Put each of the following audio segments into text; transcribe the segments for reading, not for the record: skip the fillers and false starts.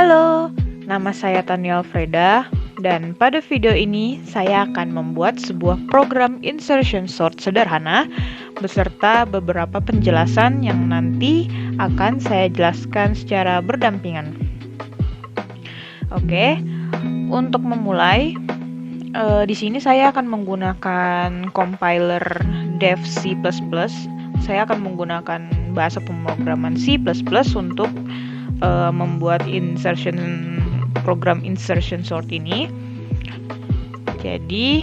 Halo, nama saya Tania Alfreda dan pada video ini saya akan membuat sebuah program insertion sort sederhana beserta beberapa penjelasan yang nanti akan saya jelaskan secara berdampingan. Oke, untuk memulai, di sini saya akan menggunakan compiler dev C++. Saya akan menggunakan bahasa pemrograman C++ untuk membuat program insertion sort ini. Jadi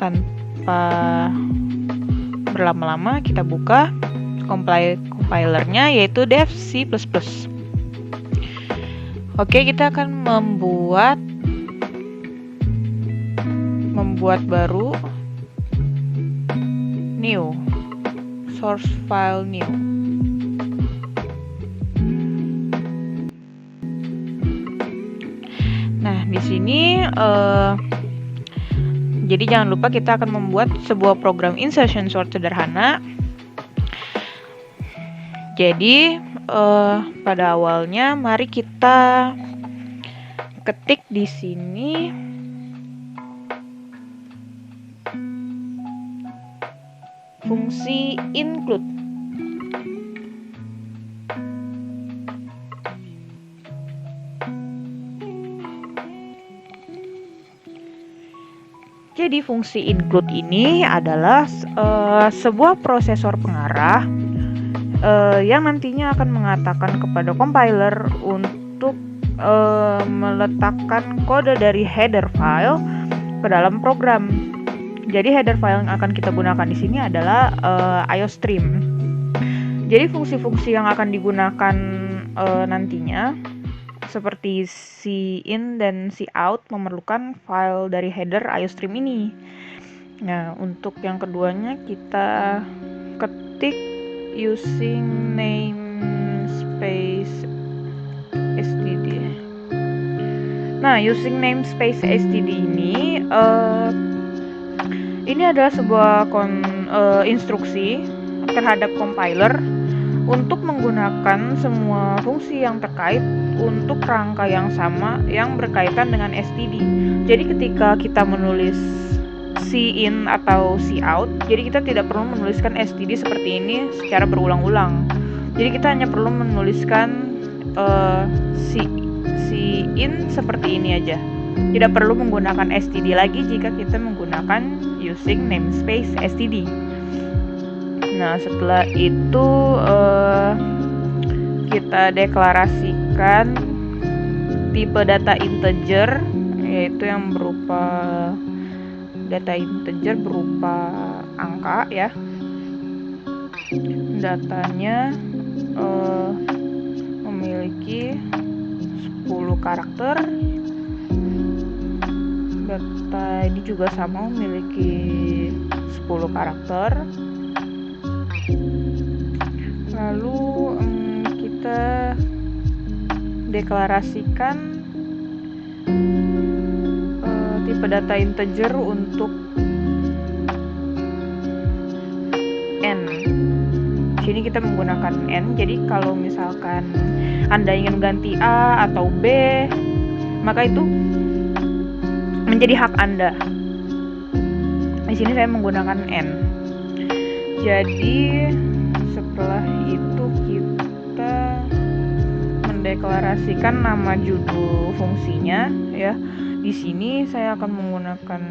tanpa berlama-lama kita buka compilernya, yaitu dev C++. Oke, kita akan membuat baru new source file new. Nah, di sini jadi jangan lupa kita akan membuat sebuah program insertion sort sederhana. Jadi pada awalnya mari kita ketik di sini fungsi include. Jadi fungsi include ini adalah sebuah prosesor pengarah yang nantinya akan mengatakan kepada compiler untuk meletakkan kode dari header file ke dalam program. Jadi header file yang akan kita gunakan di sini adalah iostream. Jadi fungsi-fungsi yang akan digunakan nantinya seperti cin dan cout memerlukan file dari header iostream ini. Nah, untuk yang keduanya kita ketik using namespace std. Nah, using namespace std ini adalah sebuah instruksi terhadap compiler untuk menggunakan semua fungsi yang terkait untuk rangka yang sama yang berkaitan dengan std. Jadi ketika kita menulis cin atau cout, jadi kita tidak perlu menuliskan std seperti ini secara berulang-ulang. Jadi kita hanya perlu menuliskan cin seperti ini aja. Tidak perlu menggunakan std lagi jika kita menggunakan using namespace std. Nah, setelah itu kita deklarasikan tipe data integer, yaitu yang berupa data integer berupa angka ya. Datanya memiliki 10 karakter. Data ini juga sama, memiliki 10 karakter. Lalu kita deklarasikan tipe data integer untuk n. Di sini kita menggunakan n. Jadi kalau misalkan Anda ingin ganti a atau b, maka itu menjadi hak Anda. Di sini saya menggunakan n. Jadi setelah itu kita mendeklarasikan nama judul fungsinya ya. Di sini saya akan menggunakan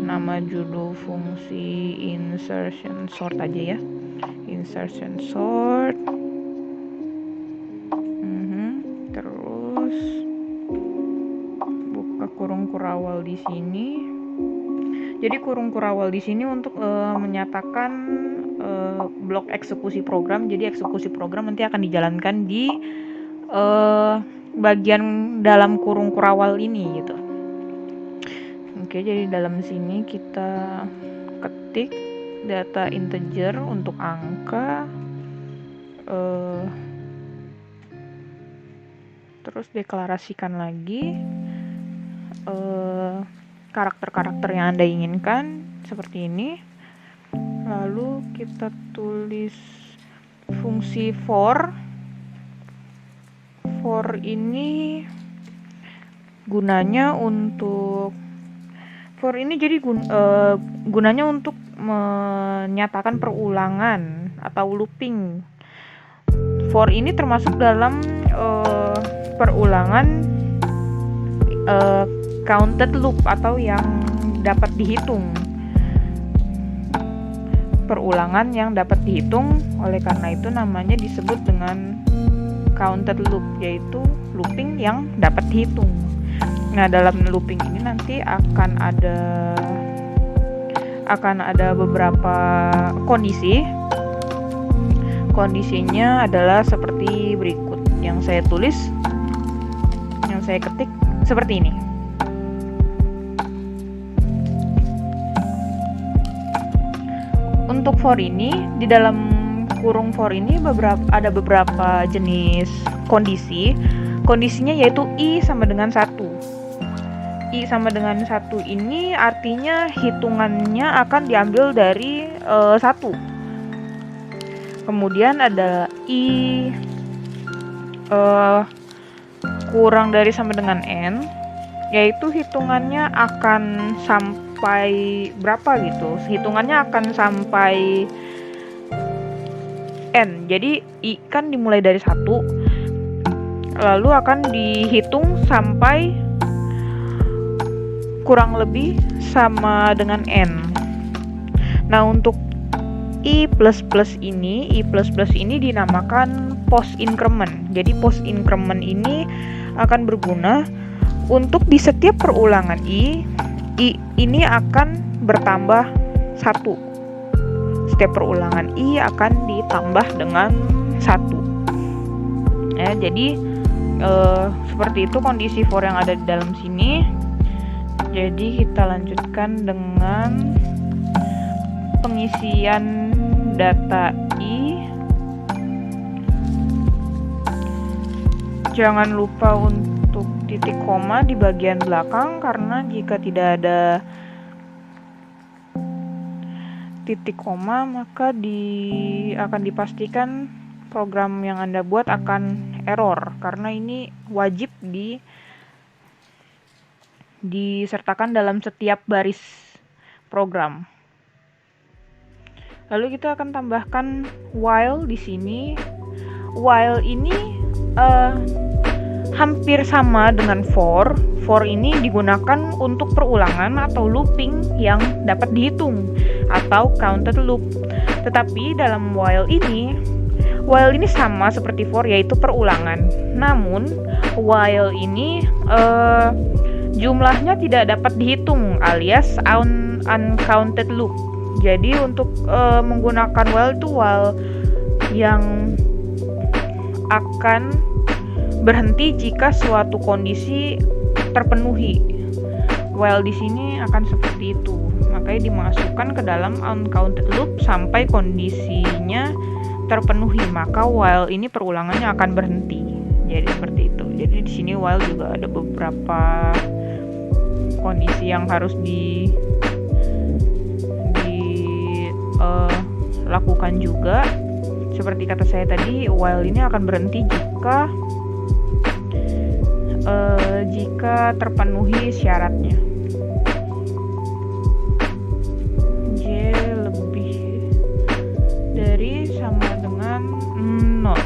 nama judul fungsi insertion sort aja ya. Insertion sort. Terus buka kurung kurawal di sini. Jadi kurung kurawal di sini untuk menyatakan blok eksekusi program. Jadi eksekusi program nanti akan dijalankan di bagian dalam kurung kurawal ini gitu. Oke, jadi dalam sini kita ketik data integer untuk angka, terus deklarasikan lagi karakter-karakter yang Anda inginkan seperti ini. Lalu kita tulis fungsi for for ini gunanya untuk gunanya untuk menyatakan perulangan atau looping. For ini termasuk dalam perulangan counted loop atau yang dapat dihitung. Perulangan yang dapat dihitung, oleh karena itu namanya disebut dengan counted loop, yaitu looping yang dapat dihitung. Nah, dalam looping ini nanti akan ada beberapa kondisi. Kondisinya adalah seperti berikut. Yang saya tulis, yang saya ketik seperti ini. Untuk for ini, di dalam kurung for ini ada beberapa jenis kondisi. Kondisinya yaitu I sama dengan 1. I sama dengan 1 ini artinya hitungannya akan diambil dari 1. Kemudian ada I kurang dari sama dengan N, yaitu hitungannya akan sampai berapa gitu. Hitungannya akan sampai N. Jadi I kan dimulai dari 1, lalu akan dihitung sampai kurang lebih sama dengan N. Nah, untuk I++ ini dinamakan post increment. Jadi post increment ini akan berguna untuk di setiap perulangan I ini akan bertambah 1. Setiap perulangan I akan ditambah dengan 1. Jadi seperti itu kondisi for yang ada di dalam sini. Jadi kita lanjutkan dengan pengisian data I. Jangan lupa untuk titik koma di bagian belakang, karena jika tidak ada titik koma maka akan dipastikan program yang Anda buat akan error, karena ini wajib disertakan dalam setiap baris program. Lalu kita akan tambahkan while di sini. While ini hampir sama dengan for. For ini digunakan untuk perulangan atau looping yang dapat dihitung atau counted loop. Tetapi dalam while ini sama seperti for, yaitu perulangan. Namun while ini jumlahnya tidak dapat dihitung, alias uncounted loop. Jadi untuk menggunakan while yang akan berhenti jika suatu kondisi terpenuhi. While di sini akan seperti itu. Makanya dimasukkan ke dalam uncounted loop sampai kondisinya terpenuhi, maka while ini perulangannya akan berhenti. Jadi seperti itu. Jadi di sini while juga ada beberapa kondisi yang harus dilakukan juga. Seperti kata saya tadi, while ini akan berhenti jika terpenuhi syaratnya. J lebih dari sama dengan 0.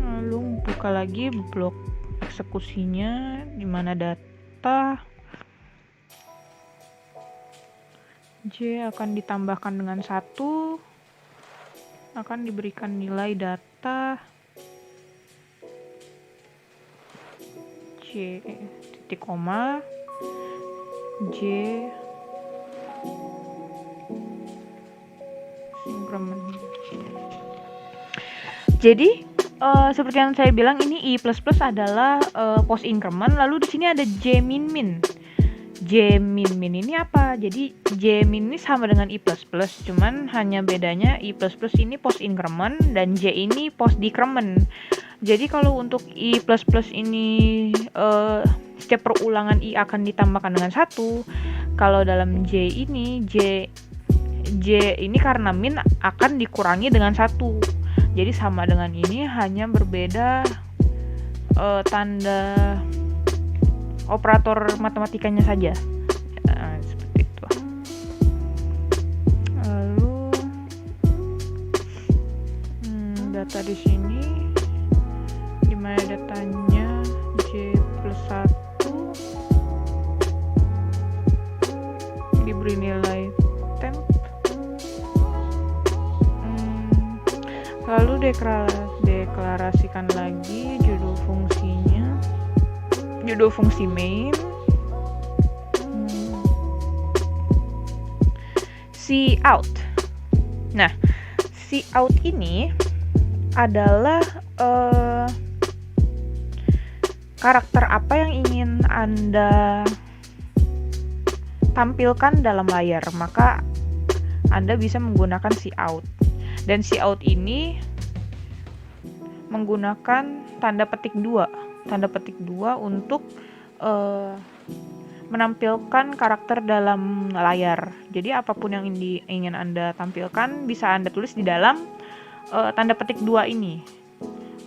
Lalu buka lagi blok eksekusinya, di mana data J akan ditambahkan dengan 1, akan diberikan nilai data J titik koma J increment. Jadi seperti yang saya bilang, ini I++ adalah post increment. Lalu di sini ada J min min. J min min ini apa? Jadi J min ini sama dengan I++, cuman hanya bedanya I++ ini post increment dan J ini post decrement. Jadi kalau untuk I++ ini setiap perulangan I akan ditambahkan dengan 1. Kalau dalam J ini J ini karena min akan dikurangi dengan 1. Jadi sama dengan ini, hanya berbeda tanda operator matematikanya saja. Seperti itu. Lalu data di sini, dimana datanya J plus 1 diberi nilai temp. Lalu deklarasikan lagi judul fungsinya, judul fungsi main, cout. Nah, cout ini adalah karakter apa yang ingin Anda tampilkan dalam layar, maka Anda bisa menggunakan cout. Dan cout ini menggunakan tanda petik 2 untuk menampilkan karakter dalam layar. Jadi apapun yang ingin Anda tampilkan bisa Anda tulis di dalam tanda petik 2 ini.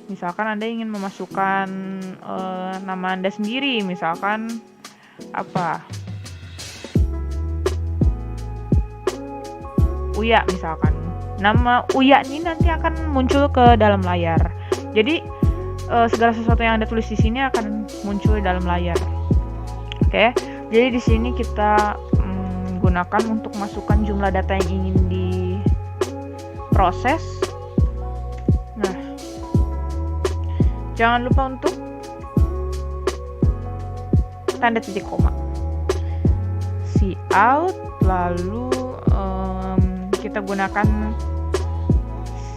Misalkan Anda ingin memasukkan nama Anda sendiri, misalkan apa? Uya misalkan. Nama Uya ini nanti akan muncul ke dalam layar. Jadi segala sesuatu yang Anda tulis di sini akan muncul di dalam layar. Oke. Jadi di sini kita gunakan untuk masukkan jumlah data yang ingin diproses. Nah, jangan lupa untuk tanda titik koma. Cout, lalu kita gunakan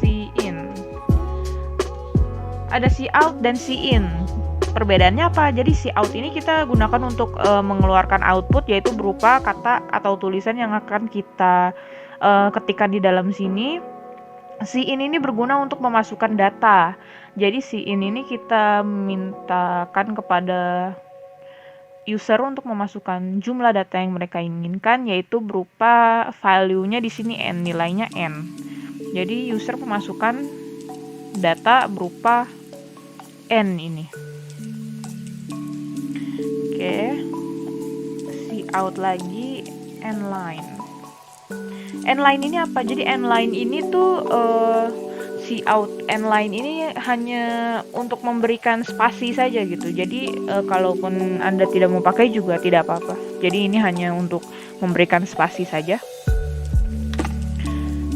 cin. Ada cout dan cin. Perbedaannya apa? Jadi cout ini kita gunakan untuk mengeluarkan output, yaitu berupa kata atau tulisan yang akan kita ketikkan di dalam sini. Cin ini berguna untuk memasukkan data. Jadi cin ini kita mintakan kepada user untuk memasukkan jumlah data yang mereka inginkan, yaitu berupa value-nya di sini n, nilainya n. Jadi user memasukkan data berupa n ini. Oke. Cout lagi n-line. N-line ini apa? Jadi n-line ini tuh cout n-line ini hanya untuk memberikan spasi saja gitu. Jadi kalaupun Anda tidak mau pakai juga tidak apa-apa. Jadi ini hanya untuk memberikan spasi saja.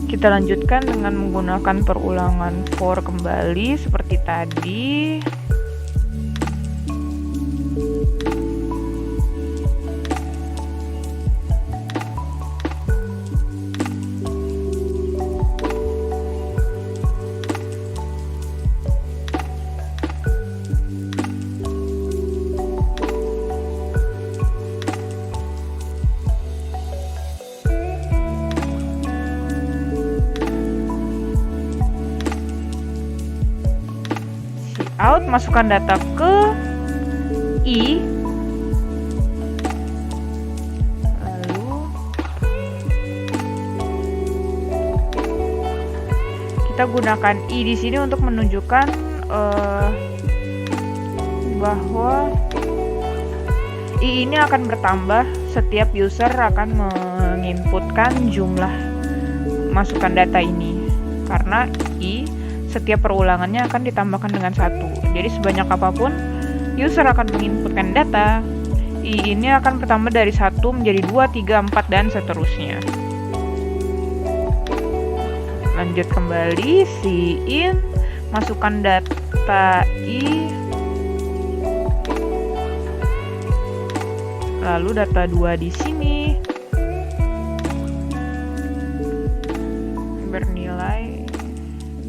Kita lanjutkan dengan menggunakan perulangan for kembali seperti tadi. Out, masukkan data ke I, lalu kita gunakan I di sini untuk menunjukkan bahwa I ini akan bertambah setiap user akan menginputkan jumlah masukan data ini, karena I setiap perulangannya akan ditambahkan dengan 1. Jadi sebanyak apapun user akan menginputkan data, I ini akan bertambah dari 1 menjadi 2, 3, 4, dan seterusnya. Lanjut kembali, cin, masukkan data I, lalu data 2 di sini bernilai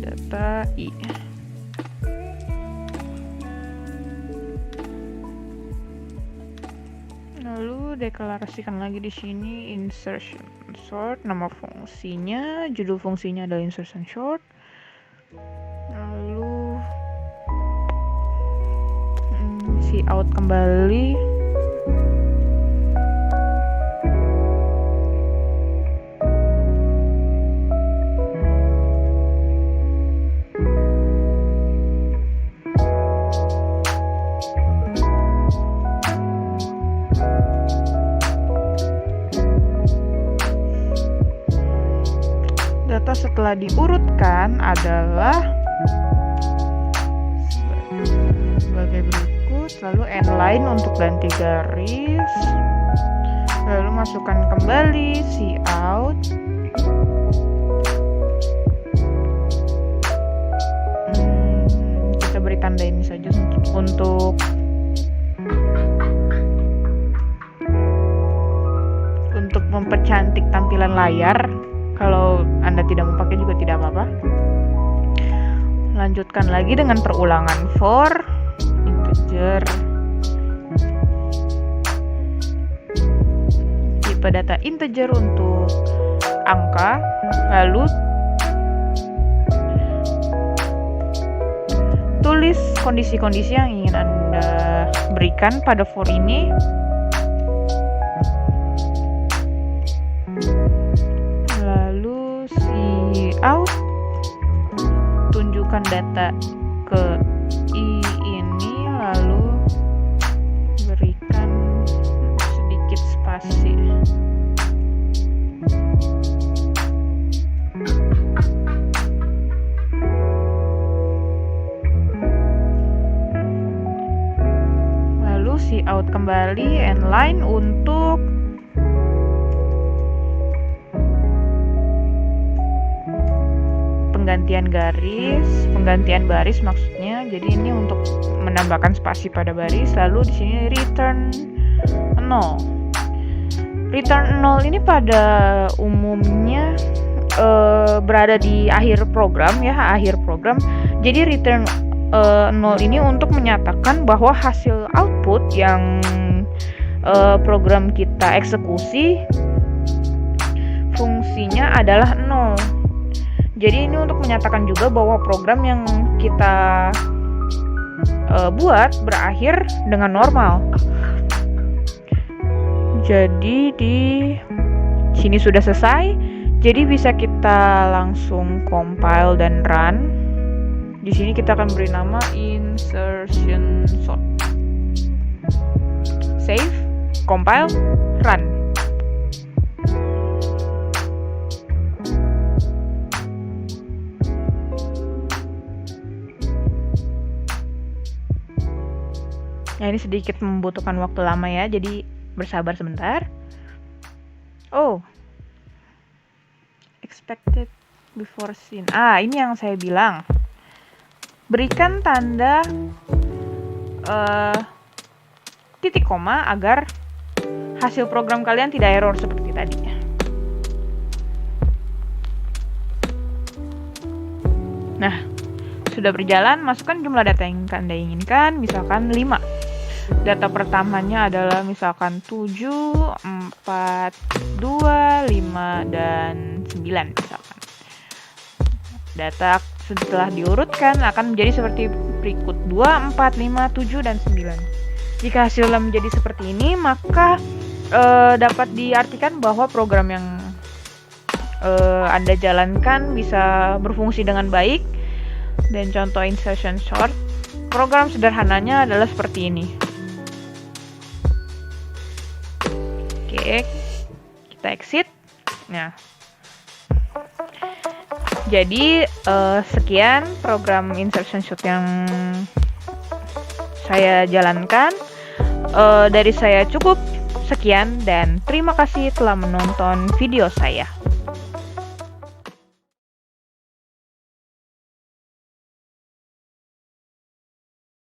data I. Lalu deklarasikan lagi di sini insertion sort, nama fungsinya, judul fungsinya adalah insertion sort. Lalu cout kembali. data setelah diurutkan adalah sebagai berikut. Lalu N-line untuk ganti garis. Lalu masukkan kembali cout. Kita beri tanda ini saja untuk mempercantik tampilan layar. Kalau Anda tidak mau pakai juga tidak apa-apa. Lanjutkan lagi dengan perulangan for integer. Tipe data integer untuk angka. Lalu tulis kondisi-kondisi yang ingin Anda berikan pada for ini. Lalu cout, tunjukkan data ke i ini, lalu berikan sedikit spasi. Lalu cout kembali N-line untuk penggantian baris maksudnya. Jadi ini untuk menambahkan spasi pada baris. Lalu di sini return 0. Return 0 ini pada umumnya berada di akhir program ya, akhir program. Jadi return 0 ini untuk menyatakan bahwa hasil output yang program kita eksekusi fungsinya adalah 0. Jadi ini untuk menyatakan juga bahwa program yang kita buat berakhir dengan normal. Jadi di sini sudah selesai. Jadi bisa kita langsung compile dan run. Di sini kita akan beri nama insertion sort. Save, compile, run. Nah, ini sedikit membutuhkan waktu lama ya, jadi bersabar sebentar. Oh, expected before seen. Ini yang saya bilang. Berikan tanda titik koma agar hasil program kalian tidak error seperti tadi. Nah, sudah berjalan, masukkan jumlah data yang Anda inginkan, misalkan 5. Data pertamanya adalah misalkan 7, 4, 2, 5, dan 9 misalkan. Data setelah diurutkan akan menjadi seperti berikut: 2, 4, 5, 7, dan 9. Jika hasilnya menjadi seperti ini, maka dapat diartikan bahwa program yang Anda jalankan bisa berfungsi dengan baik. Dan contoh insertion sort, program sederhananya adalah seperti ini. Oke, kita exit. Nah, jadi sekian program insertion sort yang saya jalankan. Dari saya cukup sekian dan terima kasih telah menonton video saya.